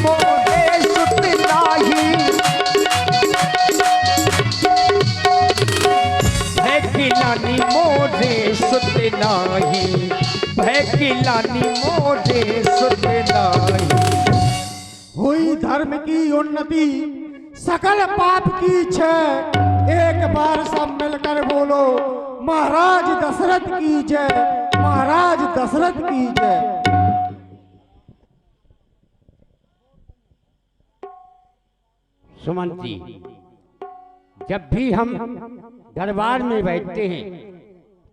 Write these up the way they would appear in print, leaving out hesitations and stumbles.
मोरे सुत नाही, भय की लानी मोरे सुत नाही, भय की लानी मोरे सुत नाही। हुई धर्म की उन्नति सकल पाप की क्षय, एक बार सब मिलकर बोलो महाराज दशरथ की जय, महाराज दशरथ की जय। सुमंत जी, जब भी हम दरबार में बैठते हैं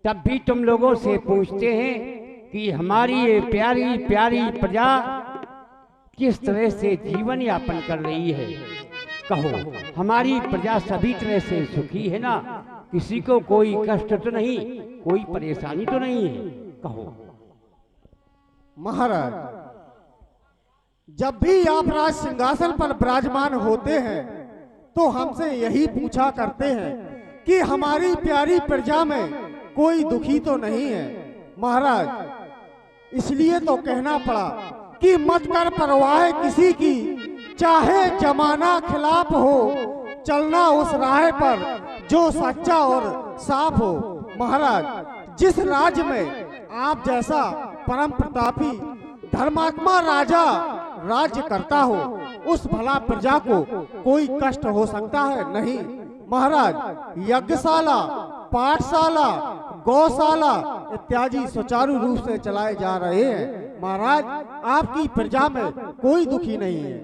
तब भी तुम लोगों से पूछते हैं कि हमारी ये प्यारी प्यारी प्रजा किस तरह से जीवन यापन कर रही है। कहो, हमारी प्रजा सभी तरह से सुखी है ना? किसी को कोई कष्ट तो नहीं, कोई परेशानी तो नहीं है? कहो। महाराज, जब भी आप राज सिंहासन पर विराजमान होते हैं तो हमसे यही पूछा करते हैं कि हमारी प्यारी प्रजा में कोई दुखी तो नहीं है। महाराज, इसलिए तो कहना पड़ा कि मत कर परवाह किसी की, चाहे जमाना खिलाफ हो, चलना उस राह पर जो सच्चा और साफ हो। महाराज, जिस राज्य में आप जैसा परम प्रतापी धर्मात्मा राजा राज्य करता हो, उस भला प्रजा को कोई कष्ट हो सकता है? नहीं। महाराज, यज्ञशाला, पाठशाला, गौशाला इत्यादि सुचारू रूप से चलाए जा रहे हैं। महाराज, आपकी प्रजा में कोई दुखी नहीं है।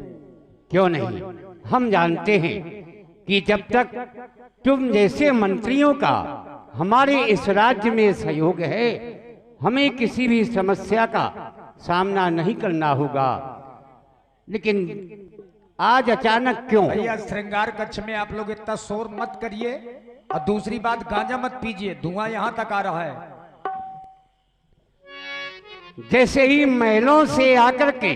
क्यों नहीं? हम जानते हैं कि जब तक तुम जैसे मंत्रियों का हमारे इस राज्य में सहयोग है, हमें किसी भी समस्या का सामना नहीं करना होगा। लेकिन आज अचानक क्यों? भैया, श्रृंगार कक्ष में आप लोग इतना शोर मत करिए, और दूसरी बात, गांजा मत पीजिए, धुआं यहां तक आ रहा है। जैसे ही महलों से आकर के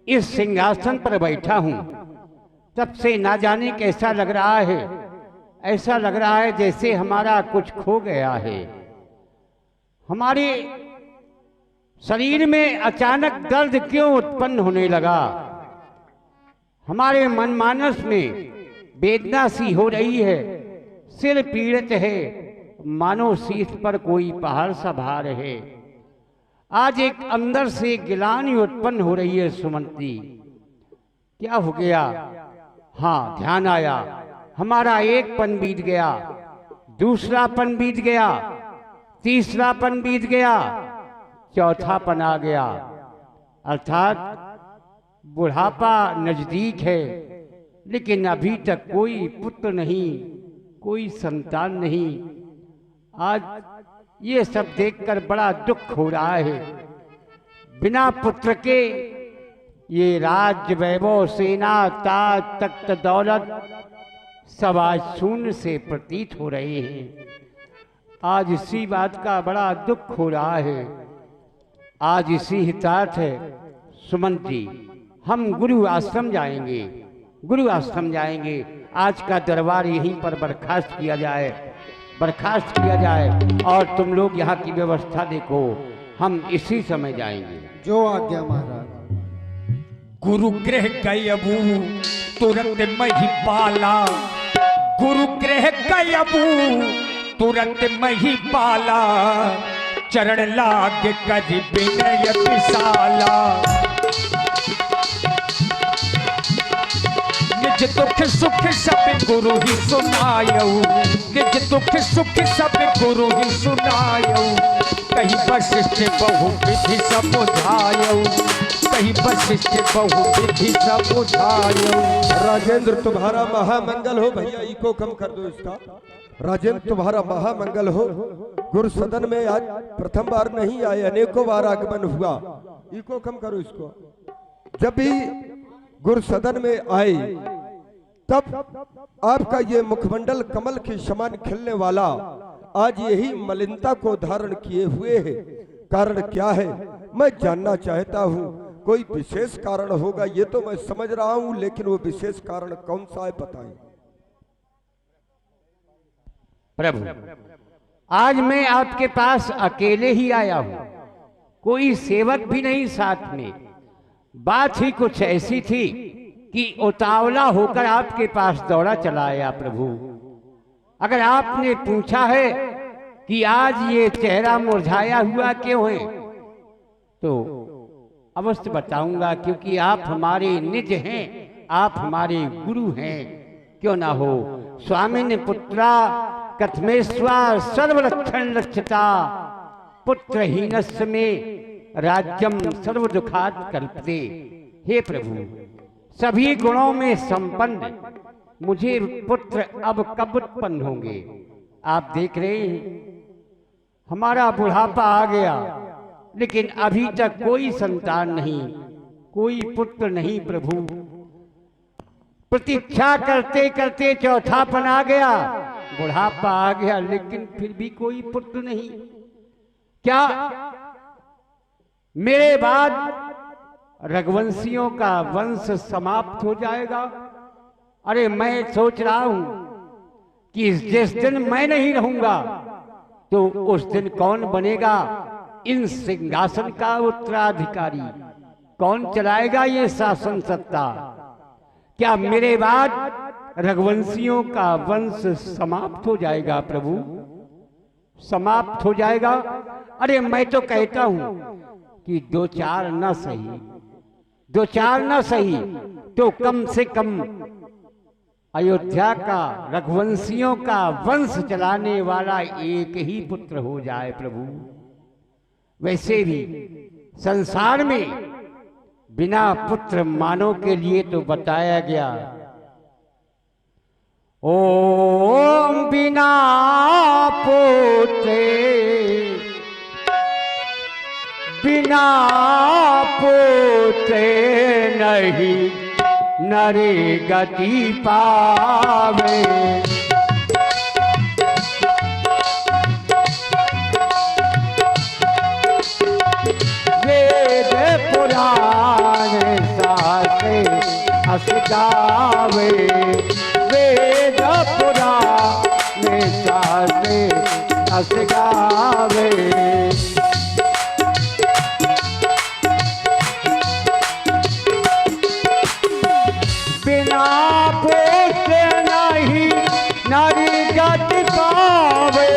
इस सिंहासन पर बैठा हूं, तब से ना जाने कैसा लग रहा है। ऐसा लग रहा है जैसे हमारा कुछ खो गया है। हमारे शरीर में अचानक दर्द क्यों उत्पन्न होने लगा? हमारे मनमानस में वेदना सी हो रही है, सिर पीड़ित है, मानो शीश पर कोई पहाड़ सा भार है। आज एक अंदर से गिलानी उत्पन्न हो रही है। सुमंती, क्या हो गया? हाँ, ध्यान आया, हमारा एक पन बीत गया, दूसरा पन बीत गया, तीसरा पन बीत गया, चौथा पन आ गया। अर्थात बुढ़ापा नजदीक है, लेकिन अभी तक कोई पुत्र नहीं, कोई संतान नहीं। आज ये सब देखकर बड़ा दुख हो रहा है। बिना पुत्र के ये राज्य, वैभव, सेना, ताज, तख्त, दौलत सब आज शून्य से प्रतीत हो रहे हैं। आज इसी बात का बड़ा दुख हो रहा है। आज इसी हितार्थ है सुमंत जी, हम गुरु आश्रम जाएंगे, गुरु आश्रम जाएंगे। आज का दरबार यहीं पर बर्खास्त किया जाए, बर्खास्त किया जाए, और तुम लोग यहाँ की व्यवस्था देखो, हम इसी समय जाएंगे। जो आज्ञा महाराज। गुरु गृह गयबू तुरंत महिपाला, गुरु गृह गयबू तुरंत महिपाला, चरण लाग कर विनय विशाला। निज दुख सुख सब गुरु ही सुनायऊ, निज दुख सुख सब गुरु ही सुनायऊ। कहीं वशिष्ठ बहु विधि समुझायऊ, कहीं वशिष्ठ बहु विधि समुझायऊ। राजेंद्र, तुम्हारा महामंगल हो। भैया इको कम कर दो इसका। राजेंद्र, तुम्हारा महामंगल हो। गुरु सदन में आज प्रथम बार नहीं आए, अनेकों बार आगमन हुआ। इको कम करो इसको। जब भी गुरु सदन में आए तब आपका ये मुखमंडल कमल के समान खिलने वाला आज यही मलिनता को धारण किए हुए है। कारण क्या है मैं जानना चाहता हूँ। कोई विशेष कारण होगा ये तो मैं समझ रहा हूँ, लेकिन वो विशेष कारण कौन सा है बताइए। प्रभु, आज मैं आपके पास अकेले ही आया हूं, कोई सेवक भी नहीं साथ में। बात ही कुछ ऐसी थी कि उतावला होकर आपके पास दौड़ा चला आया प्रभु। अगर आपने पूछा है कि आज ये चेहरा मुरझाया हुआ क्यों है, तो अवश्य बताऊंगा, क्योंकि आप हमारे निज हैं, आप हमारे गुरु हैं। क्यों ना हो। स्वामिन पुत्रा कथमेश्वा सर्वलक्षण लक्षता पुत्रहीनस्य में राज्यम सर्व दुखात कल्पते। हे प्रभु, सभी गुणों में संपन्न मुझे पुत्र अब कब उत्पन्न होंगे। आप देख रहे हैं हमारा बुढ़ापा आ गया, लेकिन अभी तक कोई संतान नहीं, कोई पुत्र नहीं प्रभु। प्रतीक्षा करते करते चौथापन आ गया, बुढ़ापा आ गया, लेकिन फिर भी कोई पुत्र नहीं। क्या मेरे बाद रघुवंशियों का वंश समाप्त हो जाएगा? अरे मैं सोच रहा हूं कि जिस दिन मैं नहीं रहूंगा तो उस दिन कौन बनेगा इन सिंहासन का उत्तराधिकारी? कौन चलाएगा ये शासन सत्ता? क्या मेरे बाद रघुवंशियों का वंश समाप्त हो जाएगा प्रभु? समाप्त हो जाएगा? अरे मैं तो कहता हूं कि दो चार न सही, दो चार न सही तो कम से कम अयोध्या का रघुवंशियों का वंश चलाने वाला एक ही पुत्र हो जाए प्रभु। वैसे भी संसार में बिना पुत्र मानो के लिए तो बताया गया, ओम बिना पुत्रे बिना पुत्रे नहीं नरे गति पावे। वेद पुराण शास्त्र अस गावे, वेद पुराण शास्त्र अस गावे। बिना पुत्र नहीं नारी गति पावे,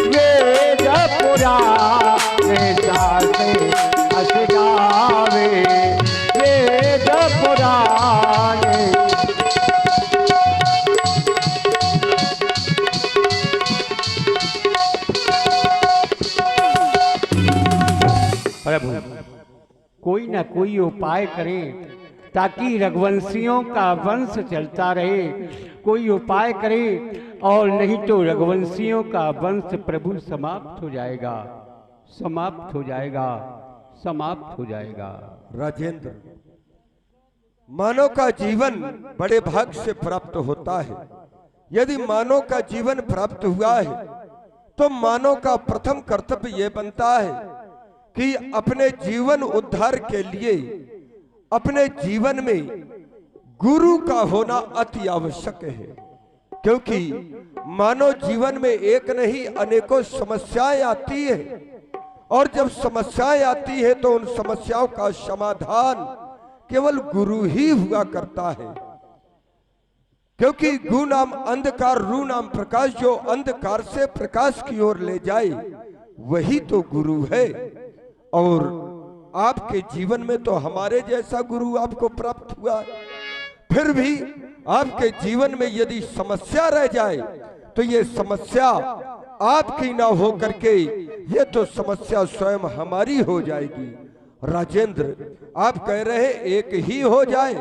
वेद पुराण शास्त्र अस गावे, वेद पुराण। प्रभु कोई ना कोई उपाय करें ताकि रघुवंशियों का वंश चलता रहे, कोई उपाय करे, और नहीं तो रघुवंशियों का वंश प्रभु समाप्त हो जाएगा, समाप्त हो जाएगा, समाप्त हो जाएगा। राजेंद्र, मानव का जीवन बड़े भाग्य से प्राप्त होता है। यदि मानव का जीवन प्राप्त हुआ है तो मानव का प्रथम कर्तव्य यह बनता है कि अपने जीवन उद्धार के लिए अपने जीवन में गुरु का होना अति आवश्यक है। क्योंकि मानव जीवन में एक नहीं अनेकों समस्याएं आती है, और जब समस्याएं आती है तो उन समस्याओं का समाधान केवल गुरु ही हुआ करता है। क्योंकि गु नाम अंधकार, रू नाम प्रकाश, जो अंधकार से प्रकाश की ओर ले जाए वही तो गुरु है। और आपके जीवन में तो हमारे जैसा गुरु आपको प्राप्त हुआ, फिर भी आपके जीवन में यदि समस्या रह जाए तो ये समस्या आपकी ना हो करके ये तो समस्या स्वयं हमारी हो जाएगी। राजेंद्र, आप कह रहे एक ही हो जाए?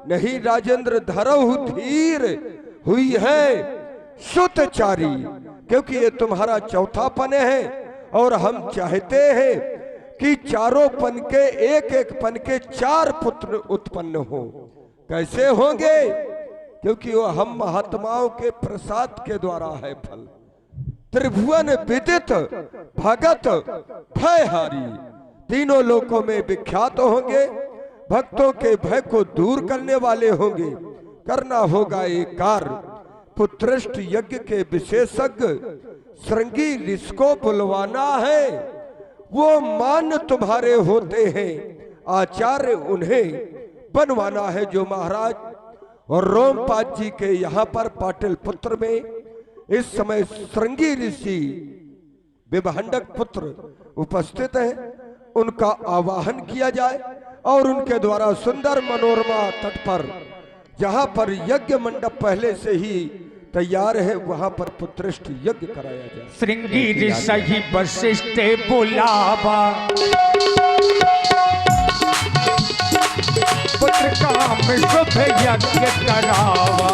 नहीं राजेंद्र, धरहु धीर हुई है सुतचारी, क्योंकि ये तुम्हारा चौथापन है और हम चाहते हैं कि चारों पन के एक एक पन के चार पुत्र उत्पन्न हो। कैसे होंगे? क्योंकि वो हम महात्माओं के प्रसाद के द्वारा है फल। त्रिभुवन विदित भगत भयहारी, तीनों लोकों में विख्यात होंगे, भक्तों के भय को दूर करने वाले होंगे। करना होगा एक कार्य, पुत्रष्ट यज्ञ के विशेषज्ञ श्रृंगी ऋषि को बुलवाना है। वो मान तुम्हारे होते हैं, आचार्य उन्हें बनवाना है, जो महाराज और रोमपाद जी के यहाँ पर पाटिल पुत्र में इस समय श्रृंगी ऋषि विभंडक पुत्र उपस्थित हैं। उनका आवाहन किया जाए और उनके द्वारा सुंदर मनोरमा तट पर, जहाँ पर यज्ञ मंडप पहले से ही तैयार है, वहां पर पुत्रेष्ठ यज्ञ कराया जाए। श्रृंगी ऋषि वशिष्ठ बुलावा, पुत्र काम शुभ यज्ञ करावा।